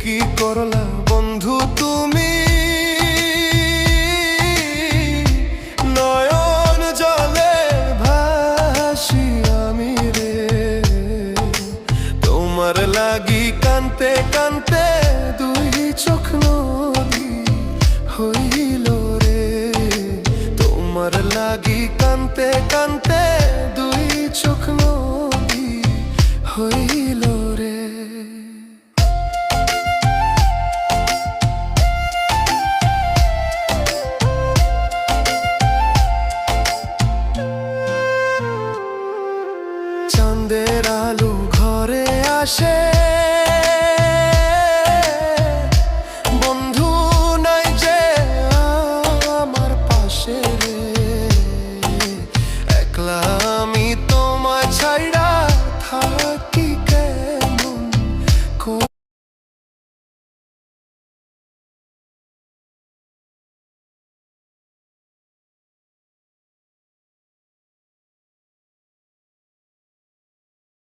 কি করলা বন্ধু তুমি, নয়ন জলে ভাসি আমি রে। তোমার লাগি কানতে কানতে দুই চোখ নদী হইল রে। তোমার লাগি কানতে কানতে দুই চোখ নদী হইল রে। চাঁদের আলো ঘরে আসে,